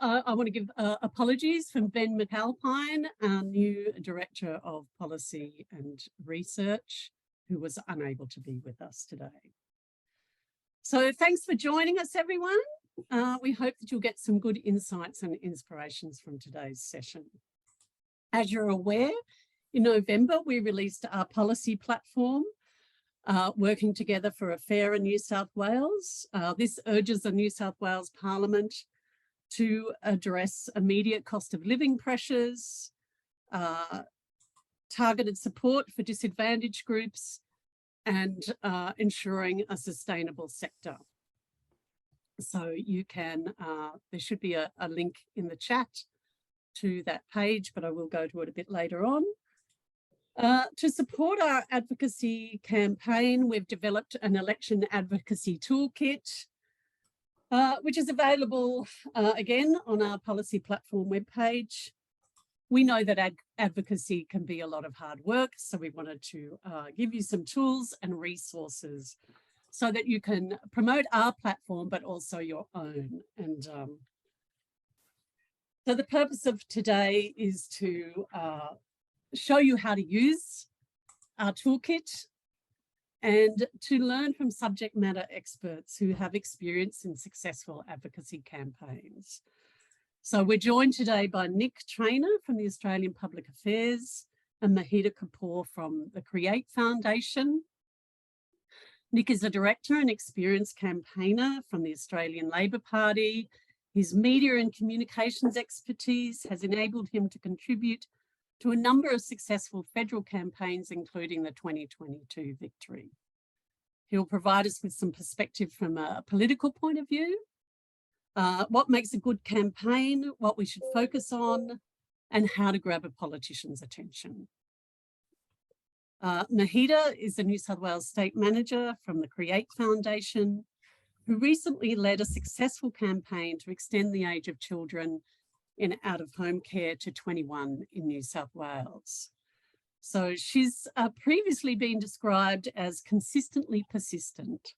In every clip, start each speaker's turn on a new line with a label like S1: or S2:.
S1: I want to give apologies from Ben McAlpine, our new Director of Policy and Research, who was unable to be with us today. So thanks for joining us, everyone. We hope that you'll get some good insights and inspirations from today's session. As you're aware, in November, we released our policy platform, working together for a fairer New South Wales. This urges the New South Wales Parliament to address immediate cost of living pressures, targeted support for disadvantaged groups, and ensuring a sustainable sector. So you can, there should be a link in the chat to that page, but I will go to it a bit later on. To support our advocacy campaign, we've developed an Election Advocacy Toolkit, which is available again on our policy platform webpage. We know that advocacy can be a lot of hard work, so we wanted to give you some tools and resources so that you can promote our platform, but also your own. And so the purpose of today is to show you how to use our toolkit and to learn from subject matter experts who have experience in successful advocacy campaigns. So we're joined today by Nick Traynor from the Australian Public Affairs and Mohita Kapoor from the Create Foundation. Nick is a director and experienced campaigner from the Australian Labor Party. His media and communications expertise has enabled him to contribute to a number of successful federal campaigns, including the 2022 victory. He'll provide us with some perspective from a political point of view, what makes a good campaign, what we should focus on, and how to grab a politician's attention. Mohita is the New South Wales State Manager from the Create Foundation, who recently led a successful campaign to extend the age of children in out-of-home care to 21 in New South Wales. So she's previously been described as consistently persistent.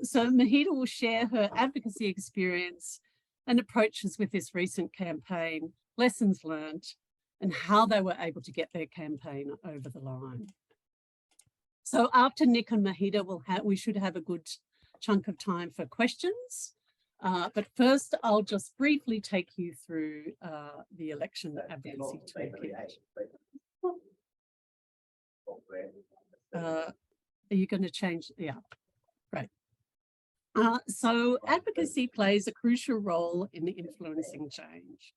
S1: So Mohita will share her advocacy experience and approaches with this recent campaign, lessons learned, and how they were able to get their campaign over the line. So after Nick and Mohita, we should have a good chunk of time for questions. But first, I'll just briefly take you through the Election Advocacy Toolkit. Are you going to change? Yeah, great. So advocacy plays a crucial role in influencing change.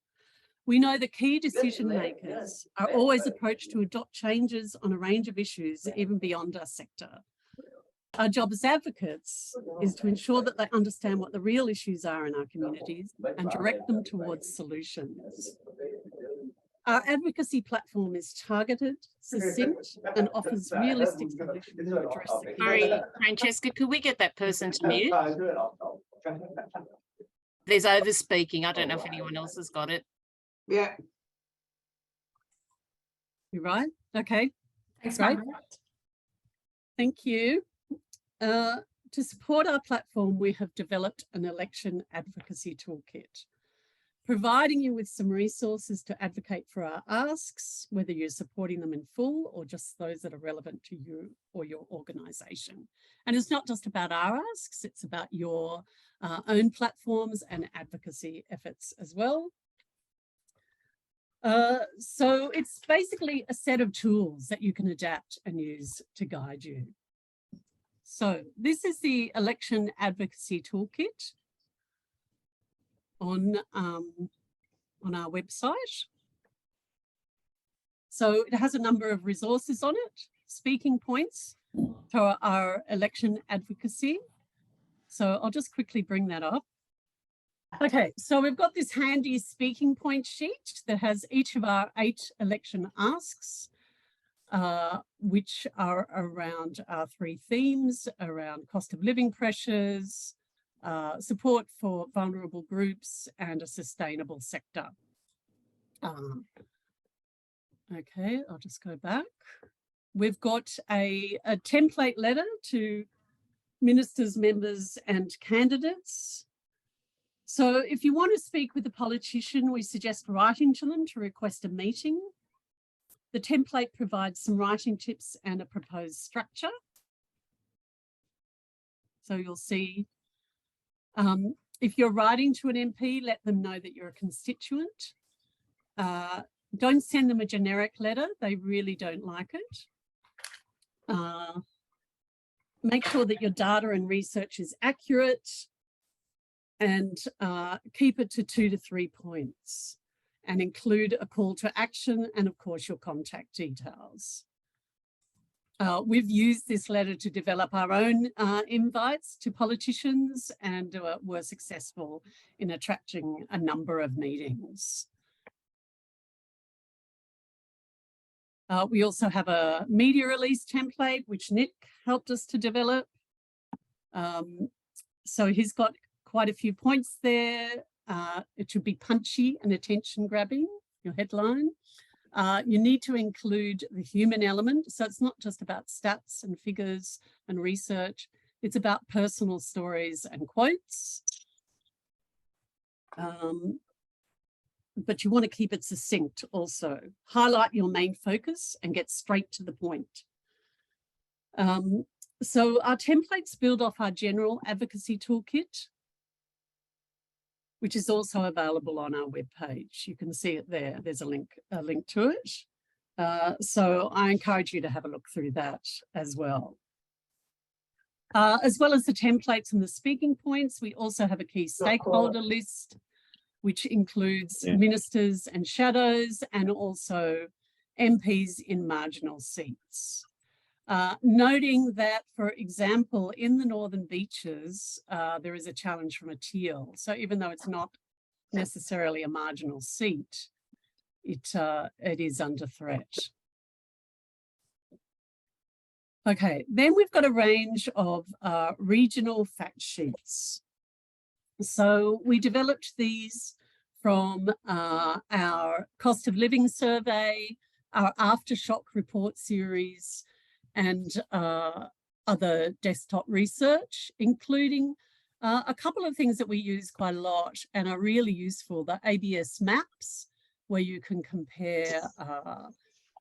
S1: We know that key decision makers are always approached to adopt changes on a range of issues, even beyond our sector. Our job as advocates is to ensure that they understand what the real issues are in our communities and direct them towards solutions. Our advocacy platform is targeted, succinct, and offers realistic solutions to address the key.
S2: Sorry, Francesca, could we get that person to mute? There's over-speaking. I don't know if anyone else has got it.
S3: Yeah.
S1: You're right. Okay.
S2: Thanks,
S1: great. Thank you. To support our platform, we have developed an Election Advocacy Toolkit, providing you with some resources to advocate for our asks, whether you're supporting them in full or just those that are relevant to you or your organisation. And it's not just about our asks, it's about your own platforms and advocacy efforts as well. So it's basically a set of tools that you can adapt and use to guide you. So this is the Election Advocacy Toolkit on our website. So it has a number of resources on it, speaking points for our election advocacy. So I'll just quickly bring that up. Okay, so we've got this handy speaking point sheet that has each of our 8 election asks, which are around our 3 themes, around cost of living pressures, support for vulnerable groups, and a sustainable sector. Okay, I'll just go back. We've got a template letter to ministers, members, and candidates. So if you want to speak with a politician, we suggest writing to them to request a meeting. The template provides some writing tips and a proposed structure. So you'll see, if you're writing to an MP, let them know that you're a constituent. Don't send them a generic letter. They really don't like it. Make sure that your data and research is accurate, and keep it to 2 to 3 points, and include a call to action and, of course, your contact details. We've used this letter to develop our own invites to politicians, and were successful in attracting a number of meetings. We also have a media release template, which Nick helped us to develop. So he's got quite a few points there. It should be punchy and attention grabbing, your headline. You need to include the human element. So it's not just about stats and figures and research. It's about personal stories and quotes. But you want to keep it succinct also. Highlight your main focus and get straight to the point. So our templates build off our general advocacy toolkit, which is also available on our webpage. You can see it there. There's a link to it. So I encourage you to have a look through that as well. As well as the templates and the speaking points, we also have a key stakeholder list, which includes ministers and shadows, and also MPs in marginal seats. Noting that, for example, in the Northern Beaches, there is a challenge from a teal. So even though it's not necessarily a marginal seat, it is under threat. Okay, then we've got a range of regional fact sheets. So we developed these from our cost of living survey, our aftershock report series, and other desktop research, including a couple of things that we use quite a lot and are really useful, the ABS maps, where you can compare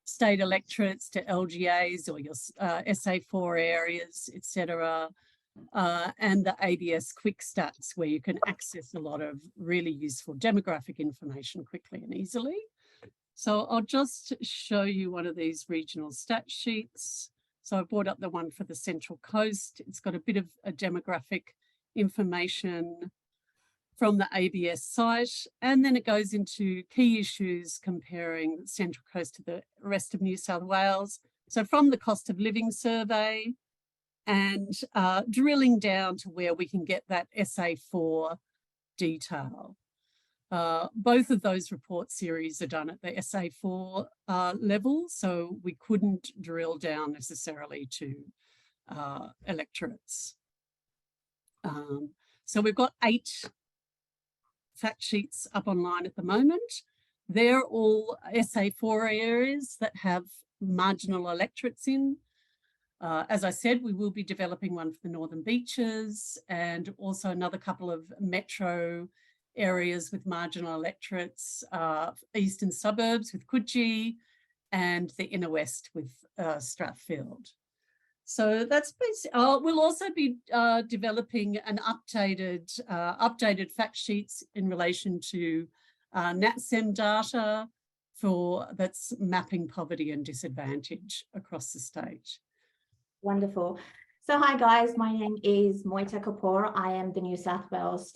S1: state electorates to LGAs or your SA4 areas, etc. And the ABS quick stats, where you can access a lot of really useful demographic information quickly and easily. So I'll just show you one of these regional stat sheets. So I brought up the one for the Central Coast. It's got a bit of a demographic information from the ABS site, and then it goes into key issues comparing the Central Coast to the rest of New South Wales. So from the cost of living survey, and drilling down to where we can get that SA4 detail. Both of those report series are done at the SA4 level, so we couldn't drill down necessarily to electorates. So we've got 8 fact sheets up online at the moment. They're all SA4 areas that have marginal electorates in. As I said, we will be developing one for the Northern Beaches, and also another couple of metro areas with marginal electorates, eastern suburbs with Coogee, and the inner west with Strathfield. So that's basically, we'll also be developing an updated fact sheets in relation to NatSem data that's mapping poverty and disadvantage across the state.
S3: Wonderful. So hi guys, my name is Mohita Kapoor. I am the New South Wales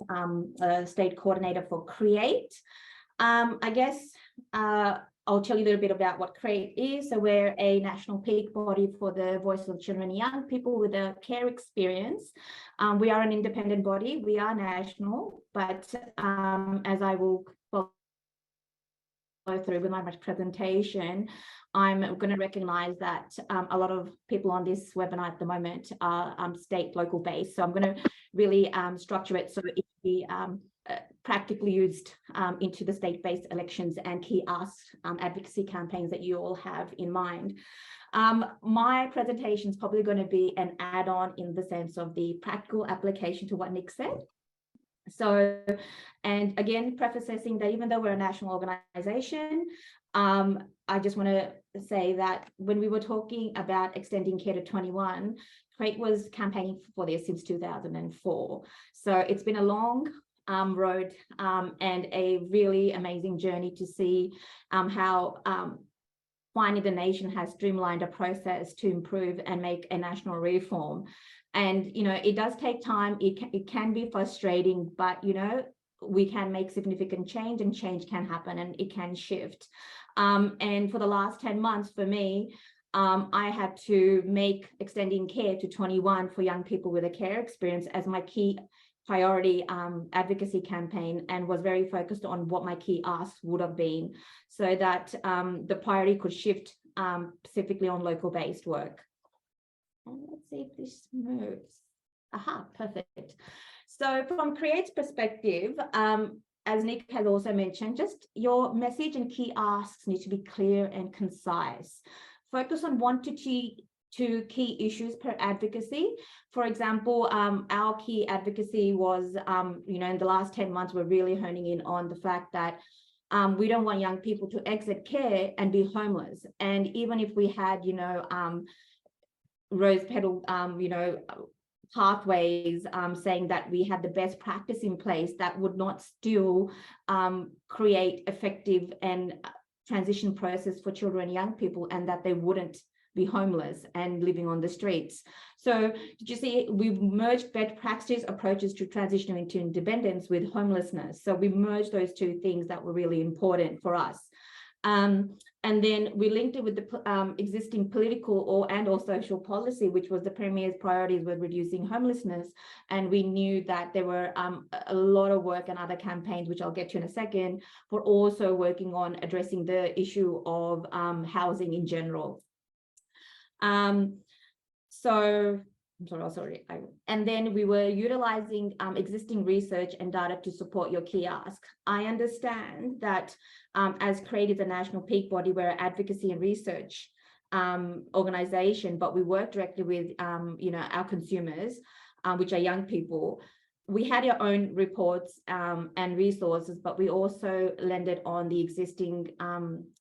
S3: State Coordinator for CREATE. I guess I'll tell you a little bit about what CREATE is. So we're a national peak body for the voice of children and young people with a care experience. We are an independent body. We are national, but as I will follow through with my presentation, I'm going to recognise that a lot of people on this webinar at the moment are state, local based. So I'm going to really structure it so it can be practically used into the state-based elections and key ask advocacy campaigns that you all have in mind. My presentation is probably going to be an add-on in the sense of the practical application to what Nick said. So, and again, prefacing that even though we're a national organization, I just want to say that when we were talking about extending care to 21, CREATE was campaigning for this since 2004. So it's been a long road and a really amazing journey to see how finally the nation has streamlined a process to improve and make a national reform. And, you know, it does take time. It can be frustrating, but, you know, we can make significant change and change can happen and it can shift. And for the last 10 months for me, I had to make extending care to 21 for young people with a care experience as my key priority advocacy campaign, and was very focused on what my key asks would have been so that the priority could shift specifically on local based work. And let's see if this moves. Aha, perfect. So from CREATE's perspective, as Nick has also mentioned, just your message and key asks need to be clear and concise. Focus on 1 to 2 key issues per advocacy. For example, our key advocacy was, you know, in the last 10 months, we're really honing in on the fact that we don't want young people to exit care and be homeless. And even if we had, you know, rose petal, you know, pathways saying that we had the best practice in place, that would not still create effective and transition process for children and young people, and that they wouldn't be homeless and living on the streets. So did you see, we've merged best practice approaches to transitioning into independence with homelessness. So we merged those 2 things that were really important for us. And then we linked it with the existing political and social policy, which was the Premier's priorities with reducing homelessness. And we knew that there were a lot of work and other campaigns, which I'll get to in a second, for also working on addressing the issue of housing in general. And then we were utilizing existing research and data to support your key ask. I understand that as CREATE is a national peak body, we're an advocacy and research organization, but we work directly with you know, our consumers, which are young people. We had our own reports and resources, but we also lended on the existing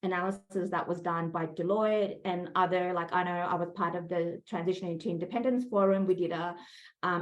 S3: analysis that was done by Deloitte and other, like, I know I was part of the Transition into Independence Forum. We did a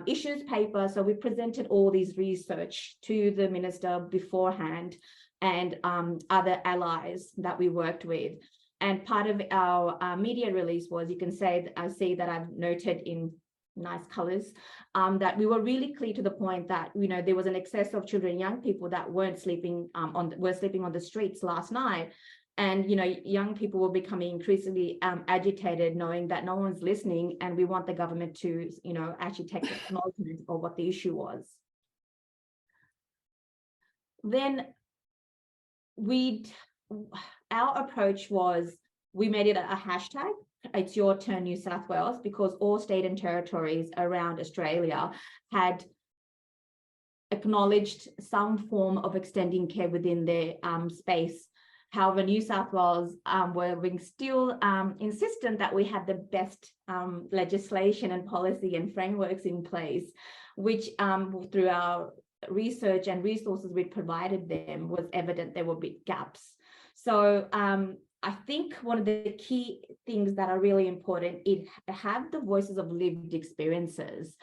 S3: issues paper. So we presented all these research to the minister beforehand and other allies that we worked with. And part of our media release was, you can say, I see that I've noted in nice colors, that we were really clear to the point that, you know, there was an excess of children and young people that weren't sleeping were sleeping on the streets last night. And, you know, young people were becoming increasingly agitated, knowing that no one's listening, and we want the government to, you know, actually take acknowledgement of what the issue was. Then our approach was, we made it a hashtag. It's Your Turn New South Wales, because all state and territories around Australia had acknowledged some form of extending care within their space. However, New South Wales were being still insistent that we had the best legislation and policy and frameworks in place, which through our research and resources we provided them was evident there were big gaps. So I think one of the key things that are really important is to have the voices of lived experiences,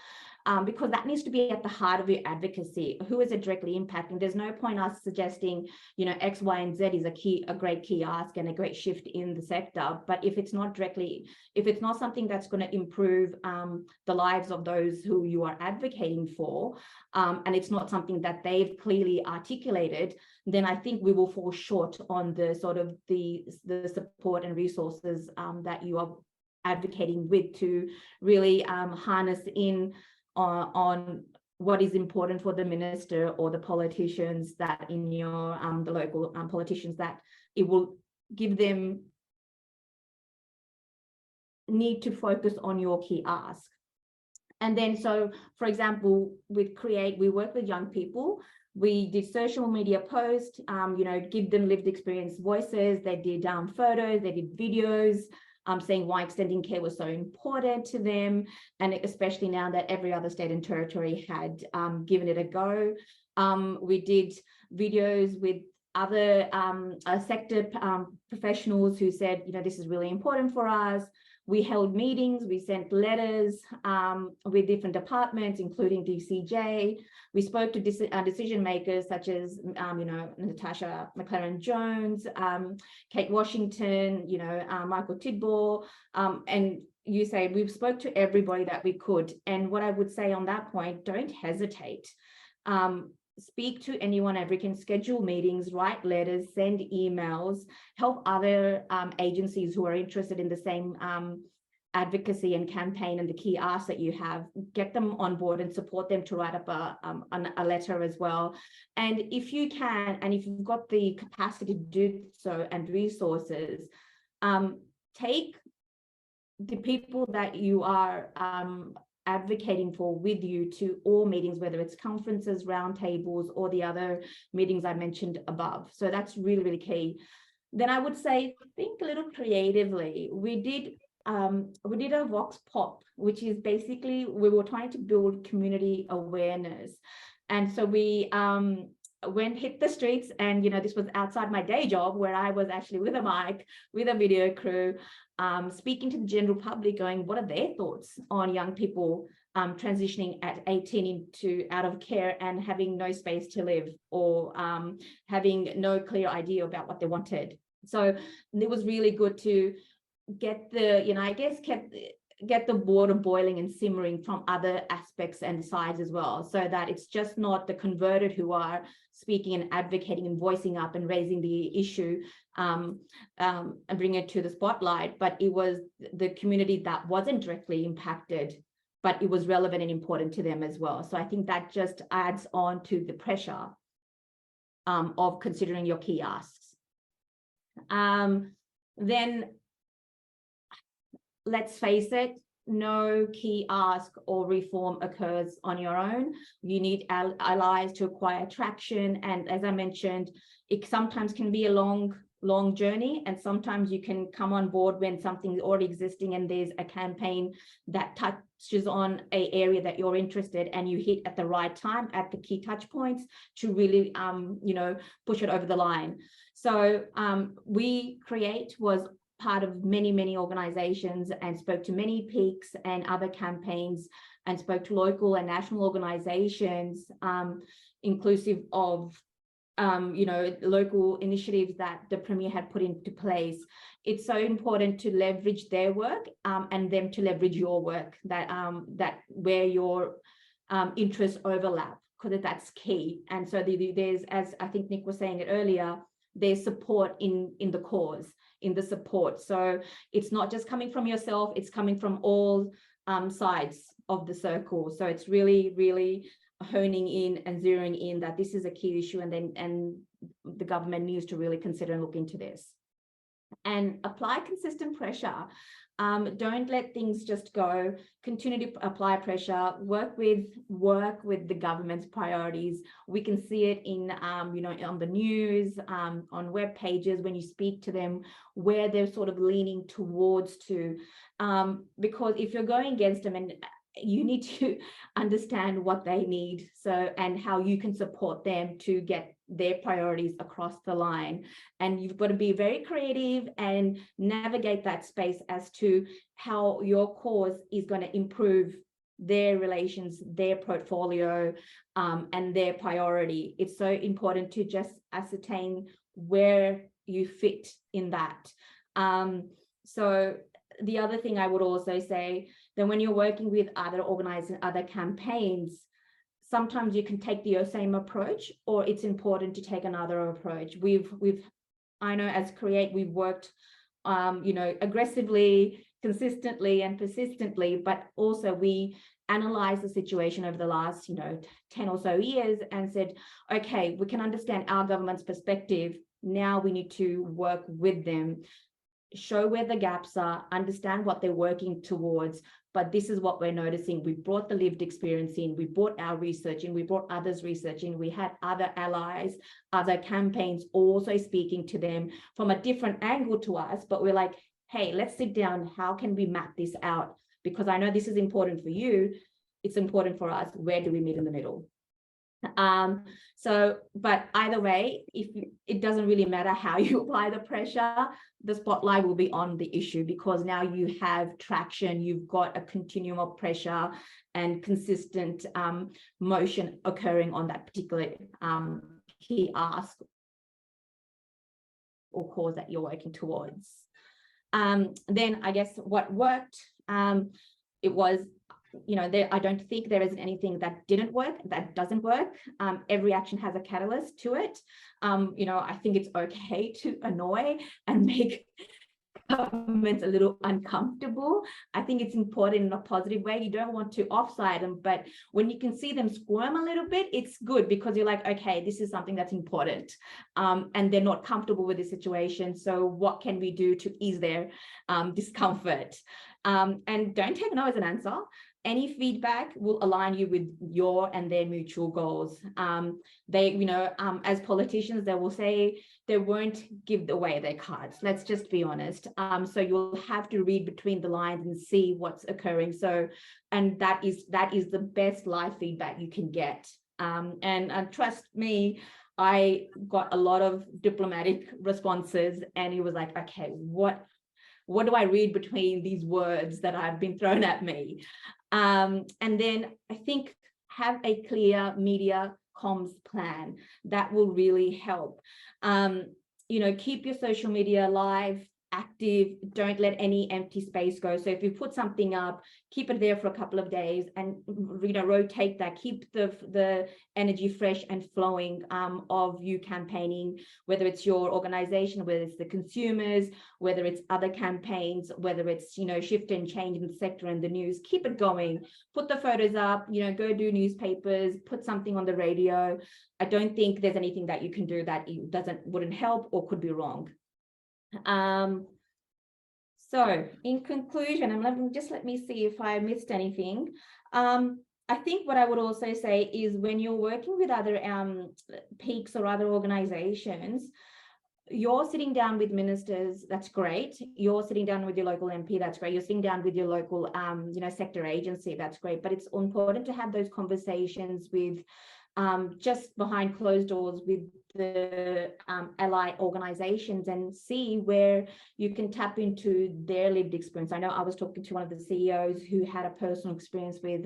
S3: because that needs to be at the heart of your advocacy. Who is it directly impacting? There's no point us suggesting, you know, X, Y, and Z is a great key ask and a great shift in the sector. But if it's not something that's going to improve the lives of those who you are advocating for, and it's not something that they've clearly articulated, then I think we will fall short on the sort of the support and resources that you are advocating with, to really harness in on what is important for the minister or the politicians that in your the local politicians, that it will give them need to focus on your key ask. And then, so for example, with CREATE, we work with young people. We did social media posts, you know, give them lived experience voices. They did photos, they did videos, saying why extending care was so important to them, and especially now that every other state and territory had given it a go. We did videos with other sector professionals who said, you know, this is really important for us. We held meetings, we sent letters with different departments, including DCJ. We spoke to decision makers such as, you know, Natasha McLaren-Jones, Kate Washington, you know, Michael Tidball, and you say we've spoke to everybody that we could. And what I would say on that point, don't hesitate. Speak to anyone ever, can schedule meetings, write letters, send emails, help other agencies who are interested in the same advocacy and campaign and the key asks that you have, get them on board and support them to write up a letter as well. And if you can, and if you've got the capacity to do so and resources, take the people that you are advocating for with you to all meetings, whether it's conferences, roundtables, or the other meetings I mentioned above. So that's really, really key. Then I would say, think a little creatively. We did a Vox Pop, which is basically, we were trying to build community awareness. And so we hit the streets, and, you know, this was outside my day job where I was actually with a mic, with a video crew, speaking to the general public, going, what are their thoughts on young people transitioning at 18 into out of care and having no space to live, or having no clear idea about what they wanted. So it was really good to get the, you know, I guess get the water boiling and simmering from other aspects and sides as well, so that it's just not the converted who are speaking and advocating and voicing up and raising the issue and bring it to the spotlight, but it was the community that wasn't directly impacted, but it was relevant and important to them as well. So I think that just adds on to the pressure of considering your key asks. Then let's face it, no key ask or reform occurs on your own. You need allies to acquire traction. And as I mentioned, it sometimes can be a long journey, and sometimes you can come on board when something's already existing and there's a campaign that touches on an area that you're interested, and you hit at the right time at the key touch points to really you know, push it over the line. So we Create was part of many organizations and spoke to many peaks and other campaigns, and spoke to local and national organizations, inclusive of you know, local initiatives that the Premier had put into place. It's so important to leverage their work and them to leverage your work, that where your interests overlap, because that's key. And so there's, as I think Nick was saying it earlier, there's support in the cause, in the support. So it's not just coming from yourself, it's coming from all sides of the circle. So it's really honing in and zeroing in that this is a key issue, and the government needs to really consider and look into this. And apply consistent pressure. Don't let things just go. Continue to apply pressure. Work with the government's priorities. We can see it in you know, on the news, on web pages, when you speak to them, where they're sort of leaning towards to, because if you're going against them, and you need to understand what they need, so, and how you can support them to get their priorities across the line. And you've got to be very creative and navigate that space as to how your cause is going to improve their relations, their portfolio, and their priority. It's so important to just ascertain where you fit in that. So the other thing I would also say, that when you're working with other organizers, other campaigns, sometimes you can take the same approach, or it's important to take another approach. I know as Create, we've worked, you know, aggressively, consistently and persistently, but also we analyzed the situation over the last, you know, 10 or so years and said, okay, we can understand our government's perspective. Now we need to work with them, show where the gaps are, understand what they're working towards. But this is what we're noticing. We brought the lived experience in, we brought our research in, we brought others' research in, we had other allies, other campaigns also speaking to them from a different angle to us, but we're like, hey, let's sit down. How can we map this out? Because I know this is important for you. It's important for us. Where do we meet in the middle? But either way, it doesn't really matter how you apply the pressure, the spotlight will be on the issue, because now you have traction, you've got a continuum of pressure and consistent motion occurring on that particular key ask or cause that you're working towards. Then I guess what worked, it was, I don't think there is anything that didn't work, that doesn't work. Every action has a catalyst to it. I think it's okay to annoy and make governments a little uncomfortable. I think it's important in a positive way. You don't want to offside them, but when you can see them squirm a little bit, it's good, because you're like, okay, this is something that's important, and they're not comfortable with the situation. So what can we do to ease their discomfort? And don't take no as an answer. Any feedback will align you with your and their mutual goals. As politicians, they will say they won't give away their cards. Let's just be honest. So you'll have to read between the lines and see what's occurring. And that is the best live feedback you can get. And trust me, I got a lot of diplomatic responses, and it was like, okay, what do I read between these words that have been thrown at me? And then I think have a clear media comms plan. That will really help. Keep your social media live, active. Don't let any empty space go. So if you put something up, keep it there for a couple of days and rotate that. Keep the energy fresh and flowing of you campaigning, whether it's your organization, whether it's the consumers, whether it's other campaigns, whether it's shift and change in the sector and the news. Keep it going. Put the photos up. Go do newspapers. Put something on the radio. I don't think there's anything that you can do that wouldn't help or could be wrong. So in conclusion, let me see if I missed anything. I think what I would also say is, when you're working with other peaks or other organizations, you're sitting down with ministers, that's great. You're sitting down with your local MP, that's great. You're sitting down with your local sector agency, that's great. But it's important to have those conversations with just behind closed doors with the ally organizations, and see where you can tap into their lived experience. I know I was talking to one of the CEOs who had a personal experience with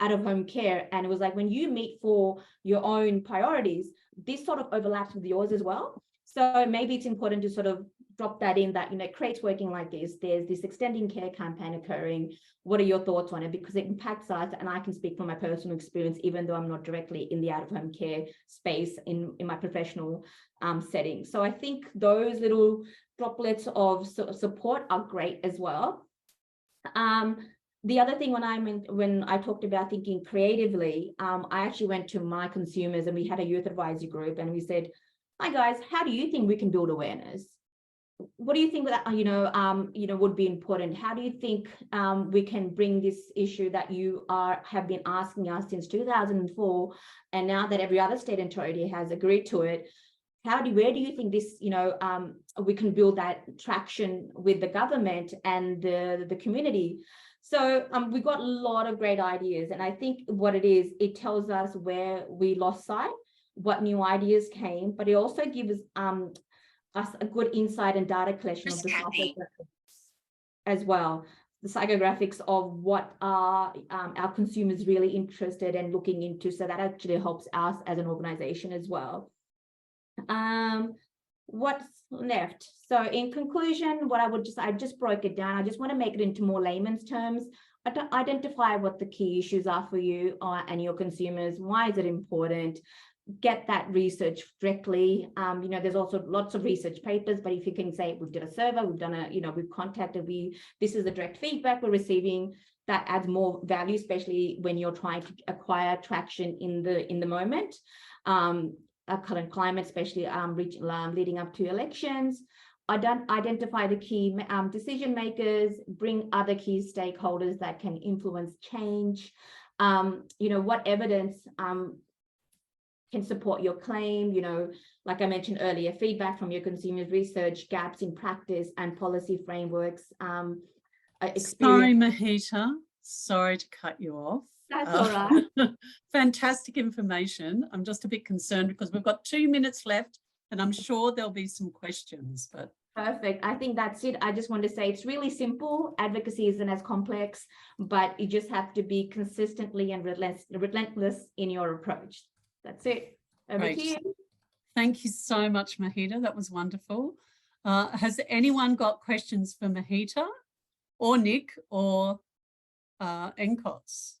S3: out-of-home care, and it was like, when you meet for your own priorities, this sort of overlaps with yours as well. So maybe it's important to sort of drop that in, that CREATE's working like this, there's this extending care campaign occurring, what are your thoughts on it? Because it impacts us, and I can speak from my personal experience, even though I'm not directly in the out-of-home care space in my professional setting. So I think those little droplets of support are great as well. The other thing, when I talked about thinking creatively, I actually went to my consumers, and we had a youth advisory group, and we said, hi guys, how do you think we can build awareness? What do you think that would be important? How do you think we can bring this issue that you have been asking us since 2004, and now that every other state and territory has agreed to it, where do you think this we can build that traction with the government and the community? So we got a lot of great ideas, and I think what it is, it tells us where we lost sight, what new ideas came, but it also gives us a good insight and data collection of the psychographics as well. The psychographics of what are our consumers really interested in looking into. So that actually helps us as an organization as well. What's left? So in conclusion, I just broke it down. I just want to make it into more layman's terms. Identify what the key issues are for you and your consumers. Why is it important? Get that research directly. There's also lots of research papers, but if you can say, we've done a survey, we've done we've contacted, this is the direct feedback we're receiving, that adds more value, especially when you're trying to acquire traction in the moment. Our current climate, especially leading up to elections. Identify the key decision makers, bring other key stakeholders that can influence change. What evidence can support your claim, like I mentioned earlier, feedback from your consumers, research, gaps in practice and policy frameworks.
S1: Sorry, Mohita, sorry to cut you off.
S3: That's all right.
S1: Fantastic information. I'm just a bit concerned because we've got 2 minutes left and I'm sure there'll be some questions, but
S3: Perfect. I think that's it. I just want to say it's really simple. Advocacy isn't as complex, but you just have to be consistently and relentless in your approach. That's it. Over
S1: Great.
S3: to you.
S1: Thank you so much, Mohita. That was wonderful. Has anyone got questions for Mohita or Nick or NCOSS?